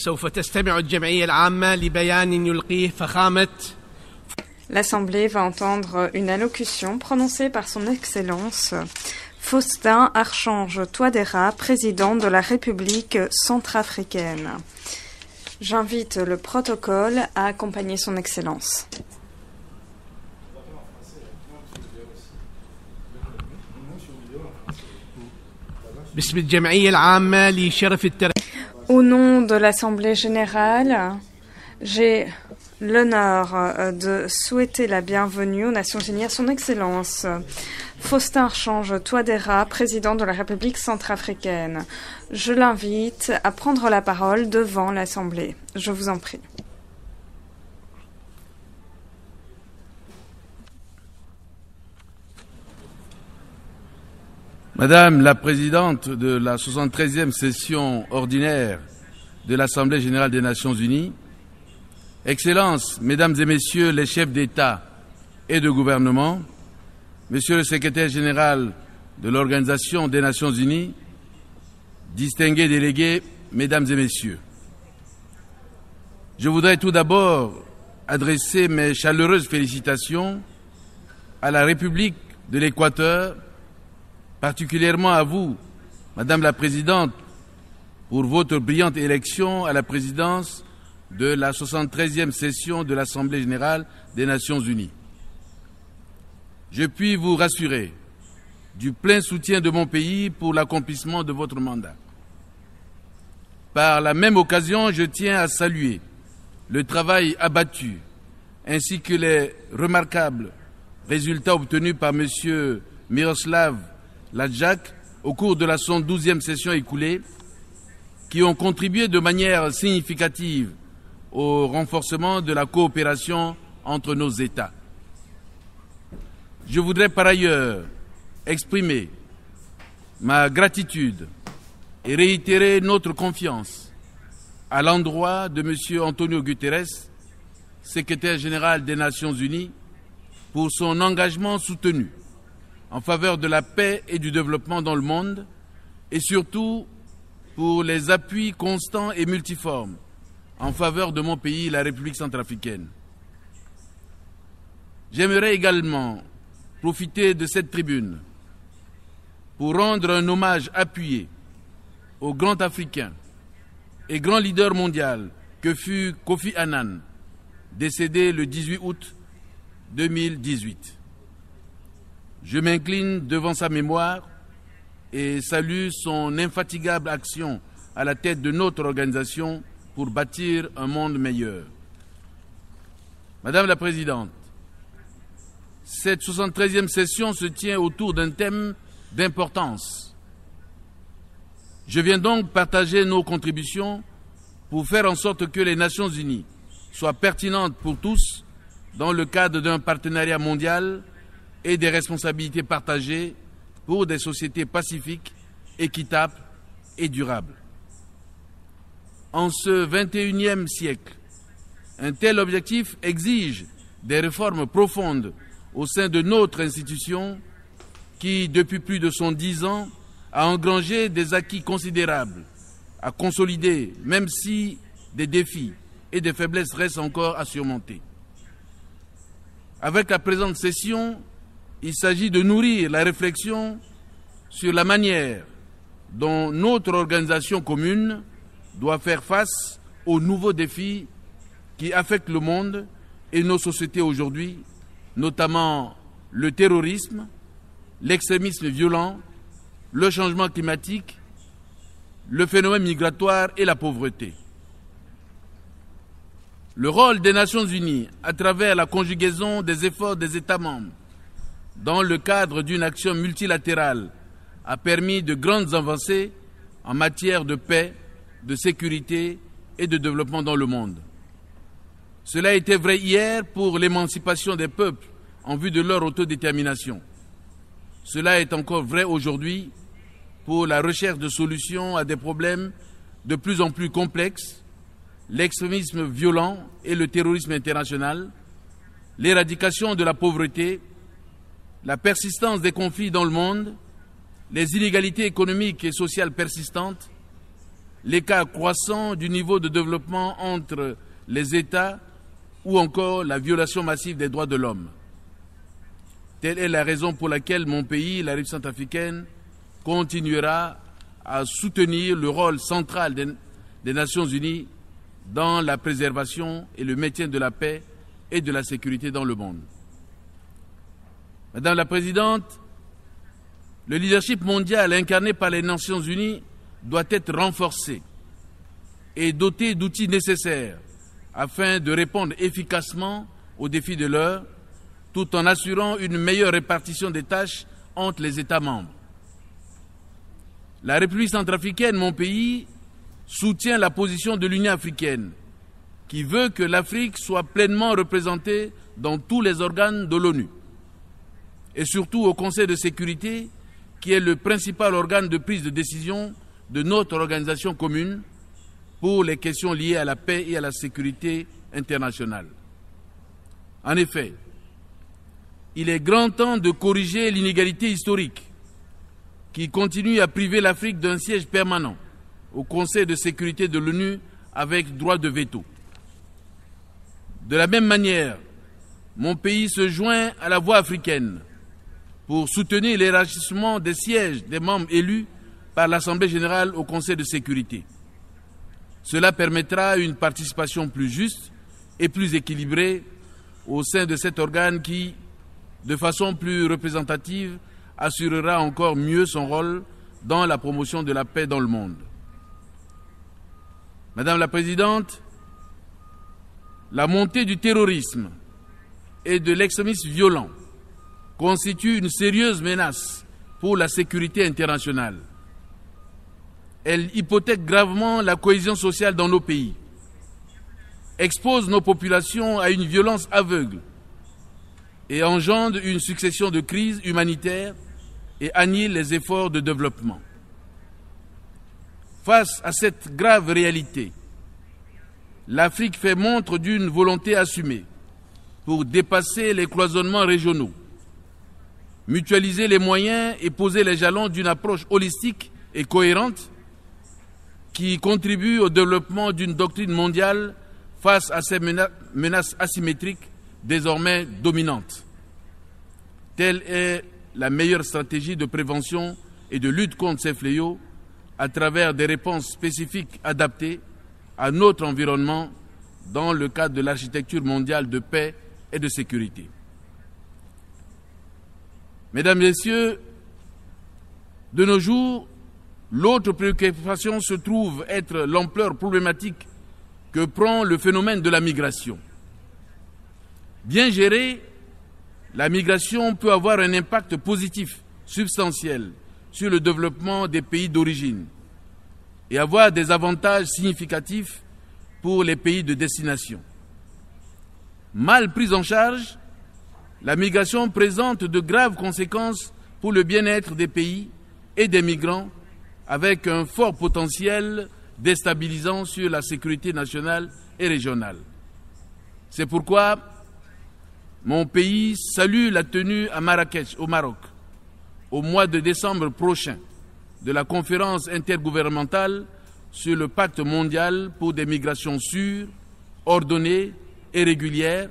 سوف تستمع الجمعية العامة لبيان يلقيه فخامة. L'Assemblée va entendre une allocution prononcée par son Excellence Faustin Archange Touadéra, président de la République centrafricaine. J'invite le protocole à accompagner son Excellence. باسم الجمعية العامة لشرف Au nom de l'Assemblée générale, j'ai l'honneur de souhaiter la bienvenue aux Nations Unies à son Excellence Faustin Archange Touadéra, président de la République centrafricaine. Je l'invite à prendre la parole devant l'Assemblée. Je vous en prie. Madame la Présidente de la 73e session ordinaire de l'Assemblée générale des Nations unies, Excellences, Mesdames et Messieurs les chefs d'État et de gouvernement, Monsieur le Secrétaire général de l'Organisation des Nations unies, distingués délégués, Mesdames et Messieurs, je voudrais tout d'abord adresser mes chaleureuses félicitations à la République de l'Équateur, particulièrement à vous, Madame la Présidente, pour votre brillante élection à la présidence de la 73e session de l'Assemblée générale des Nations unies. Je puis vous rassurer du plein soutien de mon pays pour l'accomplissement de votre mandat. Par la même occasion, je tiens à saluer le travail abattu ainsi que les remarquables résultats obtenus par M. Miroslav Lajčák au cours de la 112e session écoulée, qui ont contribué de manière significative au renforcement de la coopération entre nos États. Je voudrais par ailleurs exprimer ma gratitude et réitérer notre confiance à l'endroit de M. Antonio Guterres, secrétaire général des Nations unies, pour son engagement soutenu en faveur de la paix et du développement dans le monde, et surtout pour les appuis constants et multiformes en faveur de mon pays, la République centrafricaine. J'aimerais également profiter de cette tribune pour rendre un hommage appuyé au grand Africain et grand leader mondial que fut Kofi Annan, décédé le 18 août 2018. Je m'incline devant sa mémoire et salue son infatigable action à la tête de notre organisation pour bâtir un monde meilleur. Madame la Présidente, cette 73e session se tient autour d'un thème d'importance. Je viens donc partager nos contributions pour faire en sorte que les Nations unies soient pertinentes pour tous dans le cadre d'un partenariat mondial et des responsabilités partagées pour des sociétés pacifiques, équitables et durables. En ce 21e siècle, un tel objectif exige des réformes profondes au sein de notre institution qui, depuis plus de 110 ans, a engrangé des acquis considérables à consolider, même si des défis et des faiblesses restent encore à surmonter. Avec la présente session, il s'agit de nourrir la réflexion sur la manière dont notre organisation commune doit faire face aux nouveaux défis qui affectent le monde et nos sociétés aujourd'hui, notamment le terrorisme, l'extrémisme violent, le changement climatique, le phénomène migratoire et la pauvreté. Le rôle des Nations unies, à travers la conjugaison des efforts des États membres, dans le cadre d'une action multilatérale, a permis de grandes avancées en matière de paix, de sécurité et de développement dans le monde. Cela était vrai hier pour l'émancipation des peuples en vue de leur autodétermination. Cela est encore vrai aujourd'hui pour la recherche de solutions à des problèmes de plus en plus complexes, l'extrémisme violent et le terrorisme international, l'éradication de la pauvreté, la persistance des conflits dans le monde, les inégalités économiques et sociales persistantes, l'écart croissant du niveau de développement entre les États ou encore la violation massive des droits de l'homme. Telle est la raison pour laquelle mon pays, la République centrafricaine, continuera à soutenir le rôle central des Nations Unies dans la préservation et le maintien de la paix et de la sécurité dans le monde. Madame la Présidente, le leadership mondial incarné par les Nations Unies doit être renforcé et doté d'outils nécessaires afin de répondre efficacement aux défis de l'heure, tout en assurant une meilleure répartition des tâches entre les États membres. La République centrafricaine, mon pays, soutient la position de l'Union africaine, qui veut que l'Afrique soit pleinement représentée dans tous les organes de l'ONU, et surtout au Conseil de sécurité, qui est le principal organe de prise de décision de notre organisation commune pour les questions liées à la paix et à la sécurité internationale. En effet, il est grand temps de corriger l'inégalité historique qui continue à priver l'Afrique d'un siège permanent au Conseil de sécurité de l'ONU avec droit de veto. De la même manière, mon pays se joint à la voix africaine pour soutenir l'élargissement des sièges des membres élus par l'Assemblée générale au Conseil de sécurité. Cela permettra une participation plus juste et plus équilibrée au sein de cet organe qui, de façon plus représentative, assurera encore mieux son rôle dans la promotion de la paix dans le monde. Madame la Présidente, la montée du terrorisme et de l'extrémisme violent constitue une sérieuse menace pour la sécurité internationale. Elle hypothèque gravement la cohésion sociale dans nos pays, expose nos populations à une violence aveugle et engendre une succession de crises humanitaires et annihile les efforts de développement. Face à cette grave réalité, l'Afrique fait montre d'une volonté assumée pour dépasser les cloisonnements régionaux, mutualiser les moyens et poser les jalons d'une approche holistique et cohérente qui contribue au développement d'une doctrine mondiale face à ces menaces asymétriques désormais dominantes. Telle est la meilleure stratégie de prévention et de lutte contre ces fléaux à travers des réponses spécifiques adaptées à notre environnement dans le cadre de l'architecture mondiale de paix et de sécurité. Mesdames et Messieurs, de nos jours, l'autre préoccupation se trouve être l'ampleur problématique que prend le phénomène de la migration. Bien gérée, la migration peut avoir un impact positif, substantiel, sur le développement des pays d'origine et avoir des avantages significatifs pour les pays de destination. Mal prise en charge, la migration présente de graves conséquences pour le bien-être des pays et des migrants, avec un fort potentiel déstabilisant sur la sécurité nationale et régionale. C'est pourquoi mon pays salue la tenue à Marrakech, au Maroc, au mois de décembre prochain, de la conférence intergouvernementale sur le pacte mondial pour des migrations sûres, ordonnées et régulières,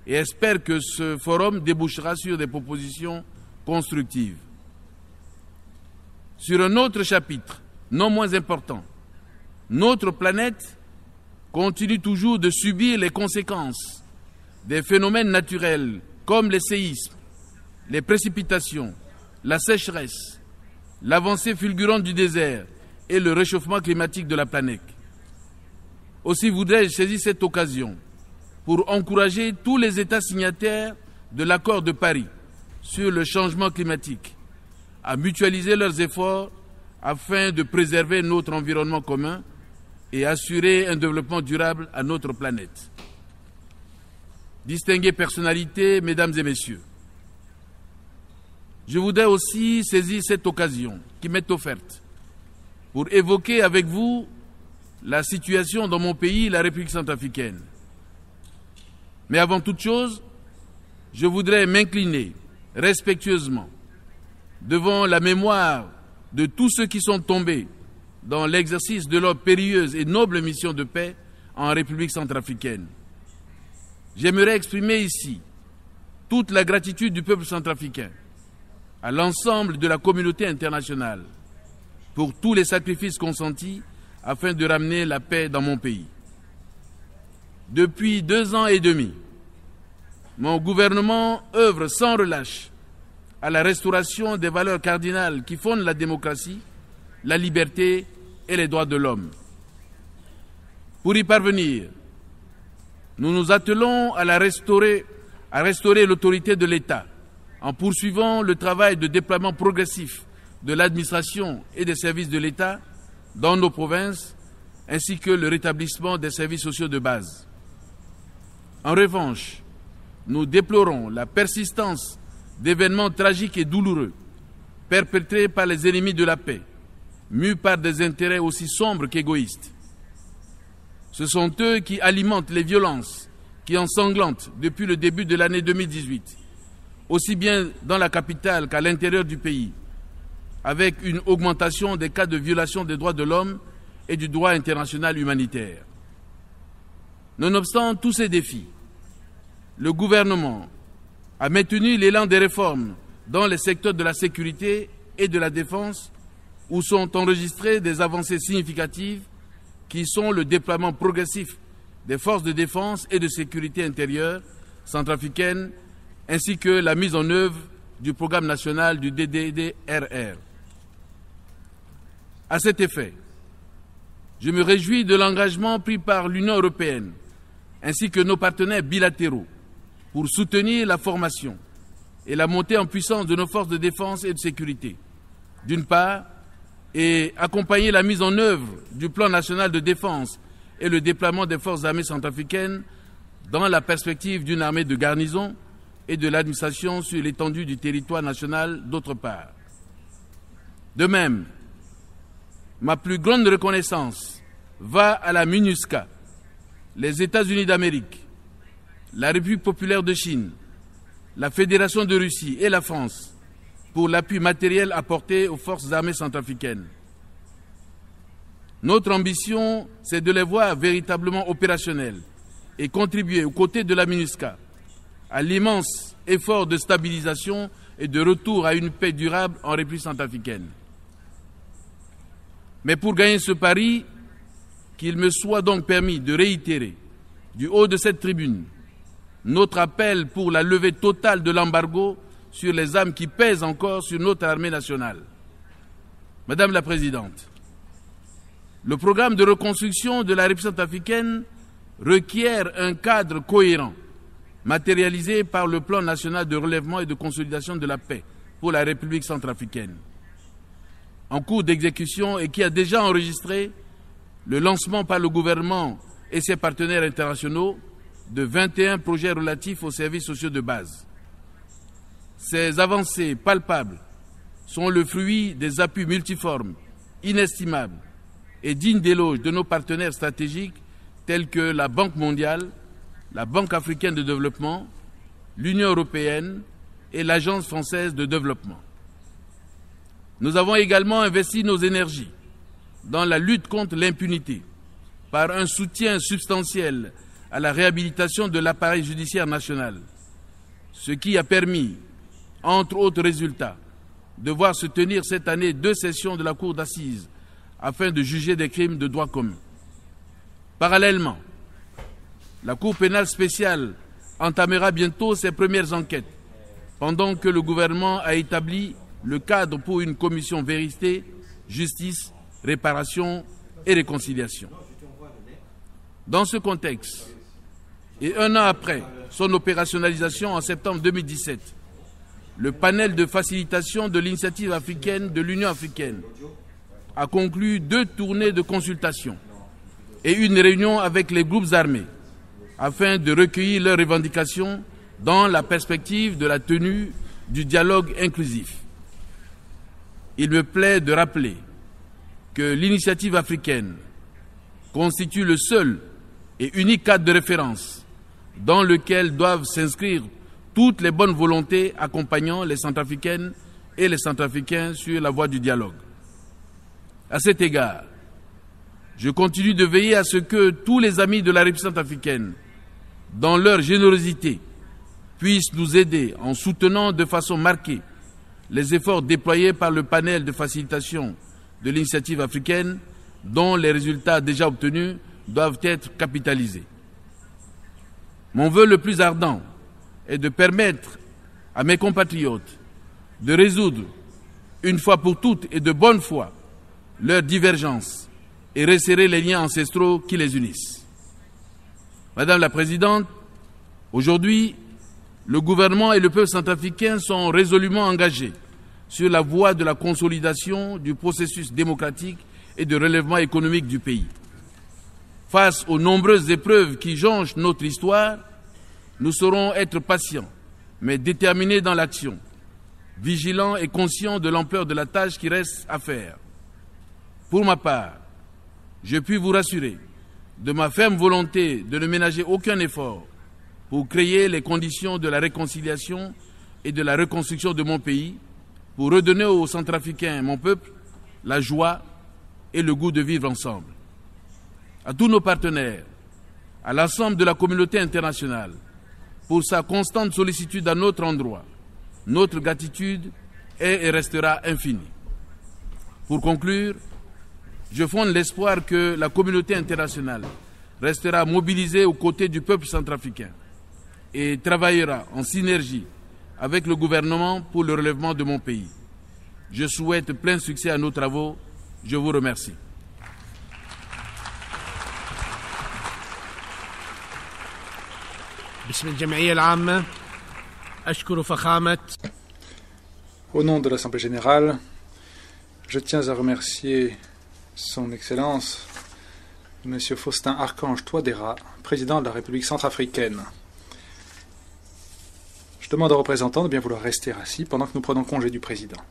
et espère que ce forum débouchera sur des propositions constructives. Sur un autre chapitre, non moins important, notre planète continue toujours de subir les conséquences des phénomènes naturels comme les séismes, les précipitations, la sécheresse, l'avancée fulgurante du désert et le réchauffement climatique de la planète. Aussi voudrais-je saisir cette occasion pour encourager tous les États signataires de l'accord de Paris sur le changement climatique à mutualiser leurs efforts afin de préserver notre environnement commun et assurer un développement durable à notre planète. Distinguées personnalités, Mesdames et Messieurs, je voudrais aussi saisir cette occasion qui m'est offerte pour évoquer avec vous la situation dans mon pays, la République centrafricaine. Mais avant toute chose, je voudrais m'incliner respectueusement devant la mémoire de tous ceux qui sont tombés dans l'exercice de leur périlleuse et noble mission de paix en République centrafricaine. J'aimerais exprimer ici toute la gratitude du peuple centrafricain à l'ensemble de la communauté internationale pour tous les sacrifices consentis afin de ramener la paix dans mon pays. Depuis 2 ans et demi, mon gouvernement œuvre sans relâche à la restauration des valeurs cardinales qui fondent la démocratie, la liberté et les droits de l'homme. Pour y parvenir, nous nous attelons à restaurer l'autorité de l'État en poursuivant le travail de déploiement progressif de l'administration et des services de l'État dans nos provinces, ainsi que le rétablissement des services sociaux de base. En revanche, nous déplorons la persistance d'événements tragiques et douloureux perpétrés par les ennemis de la paix, mus par des intérêts aussi sombres qu'égoïstes. Ce sont eux qui alimentent les violences qui ensanglantent depuis le début de l'année 2018, aussi bien dans la capitale qu'à l'intérieur du pays, avec une augmentation des cas de violation des droits de l'homme et du droit international humanitaire. Nonobstant tous ces défis, le gouvernement a maintenu l'élan des réformes dans les secteurs de la sécurité et de la défense, où sont enregistrées des avancées significatives qui sont le déploiement progressif des forces de défense et de sécurité intérieure centrafricaines, ainsi que la mise en œuvre du programme national du DDDRR. À cet effet, je me réjouis de l'engagement pris par l'Union européenne ainsi que nos partenaires bilatéraux pour soutenir la formation et la montée en puissance de nos forces de défense et de sécurité, d'une part, et accompagner la mise en œuvre du plan national de défense et le déploiement des forces armées centrafricaines dans la perspective d'une armée de garnison et de l'administration sur l'étendue du territoire national, d'autre part. De même, ma plus grande reconnaissance va à la MINUSCA, les États-Unis d'Amérique, la République populaire de Chine, la Fédération de Russie et la France pour l'appui matériel apporté aux forces armées centrafricaines. Notre ambition, c'est de les voir véritablement opérationnels et contribuer aux côtés de la MINUSCA à l'immense effort de stabilisation et de retour à une paix durable en République centrafricaine. Mais pour gagner ce pari, qu'il me soit donc permis de réitérer, du haut de cette tribune, notre appel pour la levée totale de l'embargo sur les armes qui pèsent encore sur notre armée nationale. Madame la Présidente, le programme de reconstruction de la République centrafricaine requiert un cadre cohérent, matérialisé par le plan national de relèvement et de consolidation de la paix pour la République centrafricaine, en cours d'exécution et qui a déjà enregistré le lancement par le gouvernement et ses partenaires internationaux de 21 projets relatifs aux services sociaux de base. Ces avancées palpables sont le fruit des appuis multiformes, inestimables et dignes d'éloge de nos partenaires stratégiques tels que la Banque mondiale, la Banque africaine de développement, l'Union européenne et l'Agence française de développement. Nous avons également investi nos énergies dans la lutte contre l'impunité par un soutien substantiel à la réhabilitation de l'appareil judiciaire national, ce qui a permis, entre autres résultats, de voir se tenir cette année 2 sessions de la Cour d'assises afin de juger des crimes de droit commun. Parallèlement, la Cour pénale spéciale entamera bientôt ses premières enquêtes, pendant que le gouvernement a établi le cadre pour une commission vérité, justice, réparation et réconciliation. Dans ce contexte, et 1 an après son opérationnalisation en septembre 2017, le panel de facilitation de l'initiative africaine de l'Union africaine a conclu 2 tournées de consultation et une réunion avec les groupes armés afin de recueillir leurs revendications dans la perspective de la tenue du dialogue inclusif. Il me plaît de rappeler que l'initiative africaine constitue le seul et unique cadre de référence dans lequel doivent s'inscrire toutes les bonnes volontés accompagnant les Centrafricaines et les Centrafricains sur la voie du dialogue. À cet égard, Je continue de veiller à ce que tous les amis de la République centrafricaine, dans leur générosité, puissent nous aider en soutenant de façon marquée les efforts déployés par le panel de facilitation de l'initiative africaine, dont les résultats déjà obtenus doivent être capitalisés. Mon vœu le plus ardent est de permettre à mes compatriotes de résoudre, une fois pour toutes et de bonne foi, leurs divergences et resserrer les liens ancestraux qui les unissent. Madame la Présidente, aujourd'hui, le gouvernement et le peuple centrafricain sont résolument engagés sur la voie de la consolidation du processus démocratique et de relèvement économique du pays. Face aux nombreuses épreuves qui jonchent notre histoire, nous saurons être patients, mais déterminés dans l'action, vigilants et conscients de l'ampleur de la tâche qui reste à faire. Pour ma part, je puis vous rassurer de ma ferme volonté de ne ménager aucun effort pour créer les conditions de la réconciliation et de la reconstruction de mon pays, pour redonner aux Centrafricains, mon peuple, la joie et le goût de vivre ensemble. À tous nos partenaires, à l'ensemble de la communauté internationale, pour sa constante sollicitude à notre endroit, notre gratitude est et restera infinie. Pour conclure, je fonde l'espoir que la communauté internationale restera mobilisée aux côtés du peuple centrafricain et travaillera en synergie avec le gouvernement pour le relèvement de mon pays. Je souhaite plein succès à nos travaux. Je vous remercie. باسم الجمعية العامة أشكر فخامة. Au nom de l'Assemblée générale, je tiens à remercier Son Excellence, M. Faustin Archange Touadéra, président de la République centrafricaine. Je demande aux représentants de bien vouloir rester assis pendant que nous prenons congé du président.